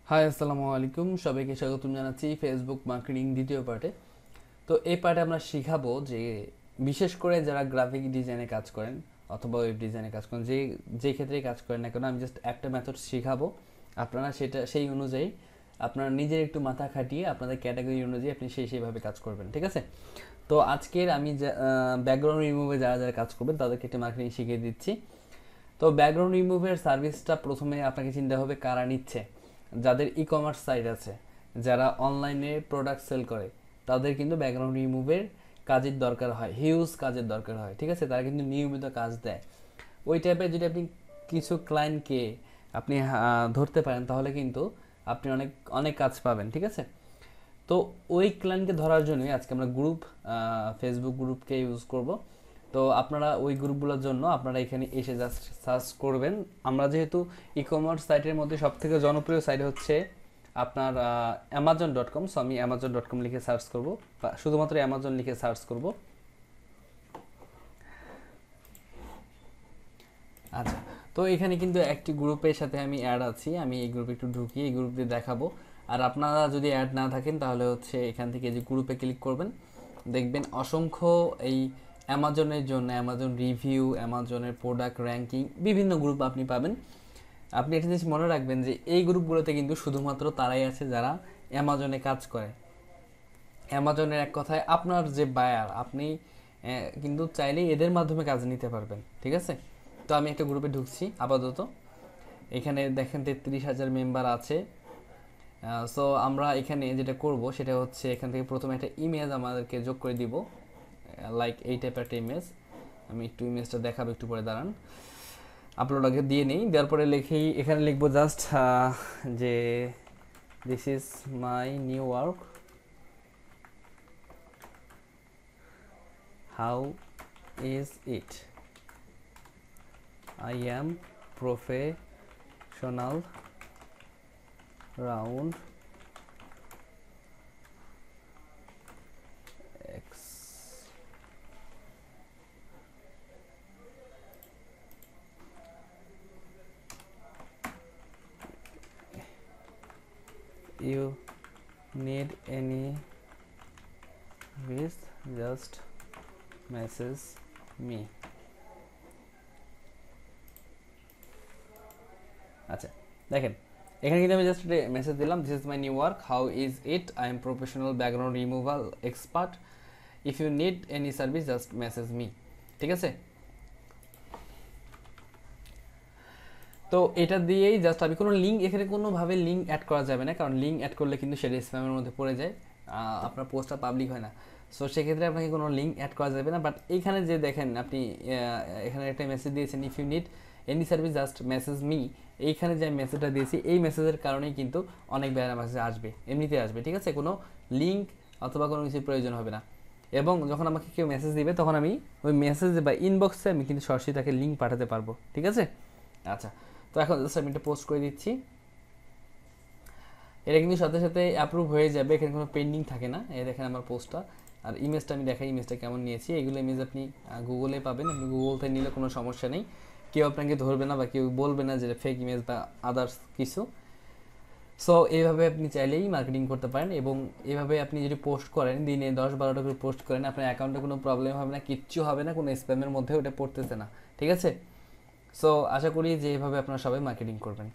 High আসসালামু আলাইকুম, সবাইকে স্বাগতম জানাচ্ছি ফেসবুক মার্কেটিং দ্বিতীয় পার্টে। তো এই পার্টে আমরা শিখাবো যে বিশেষ করে যারা গ্রাফিক ডিজাইনে কাজ করেন অথবা ওয়েব ডিজাইনে কাজ করেন, যে ক্ষেত্রেই কাজ করেন না কেন, আমি জাস্ট একটা মেথড শিখাবো। আপনারা সেই অনুযায়ী আপনারা নিজের একটু মাথা খাটিয়ে আপনাদের ক্যাটাগরি অনুযায়ী আপনি সেইভাবে কাজ করবেন, ঠিক আছে? তো আজকের আমি ব্যাকগ্রাউন্ড রিমুভে যারা যারা কাজ করবেন তাদেরকে একটা মার্কেটিং শিখিয়ে দিচ্ছি। তো ব্যাকগ্রাউন্ড রিমুভের সার্ভিসটা প্রথমে আপনাকে চিন্তা হবে কারা নিচ্ছে। যাদের ই কমার্স সাইট আছে, যারা অনলাইনে প্রোডাক্ট সেল করে, তাদের কিন্তু ব্যাকগ্রাউন্ড রিমুভের কাজের দরকার হয়, হিউজ কাজের দরকার হয়, ঠিক আছে? তারা কিন্তু নিয়মিত কাজ দেয়। ওই টাইপের যদি আপনি কিছু ক্লায়েন্টকে আপনি ধরতে পারেন, তাহলে কিন্তু আপনি অনেক অনেক কাজ পাবেন, ঠিক আছে? তো ওই ক্লায়েন্টকে ধরার জন্যই আজকে আমরা ফেসবুক গ্রুপকে ইউজ করব। তো আপনারা ওই গ্রুপগুলোর জন্য আপনারা এখানে এসে জাস্ট সার্চ করবেন। আমরা যেহেতু ই কমার্স সাইটের মধ্যে সবথেকে জনপ্রিয় সাইট হচ্ছে আপনার অ্যামাজন.com, সো আমি অ্যামাজন.com লিখে সার্চ করব, বা শুধুমাত্র অ্যামাজন লিখে সার্চ করব। আচ্ছা, তো এখানে কিন্তু একটি গ্রুপের সাথে আমি অ্যাড আছি, আমি এই গ্রুপে একটু ঢুকি, এই গ্রুপ দিয়ে দেখাবো। আর আপনারা যদি অ্যাড না থাকেন তাহলে হচ্ছে এখান থেকে যে গ্রুপে ক্লিক করবেন, দেখবেন অসংখ্য এই অ্যামাজনের জন্য অ্যামাজন রিভিউ, অ্যামাজনের প্রোডাক্ট র্যাঙ্কিং, বিভিন্ন গ্রুপ আপনি পাবেন। আপনি একটা জিনিস মনে রাখবেন যে এই গ্রুপগুলোতে কিন্তু শুধুমাত্র তারাই আছে যারা অ্যামাজনে কাজ করে। অ্যামাজনের এক কথায় আপনার যে বায়ার, আপনি কিন্তু চাইলেই এদের মাধ্যমে কাজ নিতে পারবেন, ঠিক আছে? তো আমি একটা গ্রুপে ঢুকছি আপাতত। এখানে দেখেন 33,000 মেম্বার আছে। সো আমরা এখানে যেটা করব সেটা হচ্ছে এখান থেকে প্রথমে একটা ইমেজ আমাদেরকে যোগ করে দিব, লাইক এই টাইপের একটা ইমেজ। আমি একটু ইমেজটা দেখাবো, একটু পরে দাঁড়ান, আপলোড আগে দিয়ে নেই। দেওয়ার পরে লিখেই এখানে লিখবো জাস্ট যে this is my new work, how is it, I am professional round x. You need any with just message me. আচ্ছা, দেখেন এখানে কিন্তু আমি জাস্ট মেসেজ দিলাম, this is my new work, how is it, I am professional background removal expert, if you need any service just message me, ঠিক আছে? তো এটা দিয়েই জাস্ট আমি কোনো লিঙ্ক, এখানে কোনোভাবে লিঙ্ক অ্যাড করা যাবে না, কারণ লিঙ্ক অ্যাড করলে কিন্তু সেটা স্প্যামের মধ্যে পড়ে যায়, আপনার পোস্টটা পাবলিক হয় না। সো সেক্ষেত্রে আপনাকে কোনো লিঙ্ক অ্যাড করা যাবে না। বাট এইখানে যে দেখেন আপনি এখানে একটা মেসেজ দিয়েছেন, if you need any service just message me, এইখানে যে আমি মেসেজটা দিয়েছি এই মেসেজের কারণেই কিন্তু অনেক বেয়ার মেসেজ আসবে, এমনিতে আসবে, ঠিক আছে? কোনো লিঙ্ক অথবা কোনো কিছুর প্রয়োজন হবে না। এবং যখন আমাকে কেউ মেসেজ দিবে তখন আমি ওই মেসেজ বা ইনবক্সে আমি কিন্তু সরাসরি তাকে লিঙ্ক পাঠাতে পারবো, ঠিক আছে? আচ্ছা, তো এখন জাস্ট আমি এটা পোস্ট করে দিচ্ছি। এটা কিন্তু সাথে সাথে অ্যাপ্রুভ হয়ে যাবে, এখানে কোনো পেন্ডিং থাকে না। এই দেখেন আমার পোস্টটা। আর ইমেজটা আমি দেখাই, ইমেজটা কেমন নিয়েছি। এইগুলো ইমেজ আপনি গুগলে পাবেন, আপনি গুগল থেকে নিলে কোনো সমস্যা নেই, কেউ আপনাকে ধরবে না বা কেউ বলবে না যে ফেক ইমেজ বা আদার্স কিছু। সো এইভাবে আপনি চাইলেই মার্কেটিং করতে পারেন, এবং এইভাবে আপনি যদি পোস্ট করেন, দিনে 10-12টা করে পোস্ট করেন, আপনার অ্যাকাউন্টে কোনো প্রবলেম হবে না, কিচ্ছু হবে না, কোনো স্প্যামের মধ্যে ওটা পড়তেছে না, ঠিক আছে? সো আশা করি যে এইভাবে আপনারা সবাই মার্কেটিং করবেন।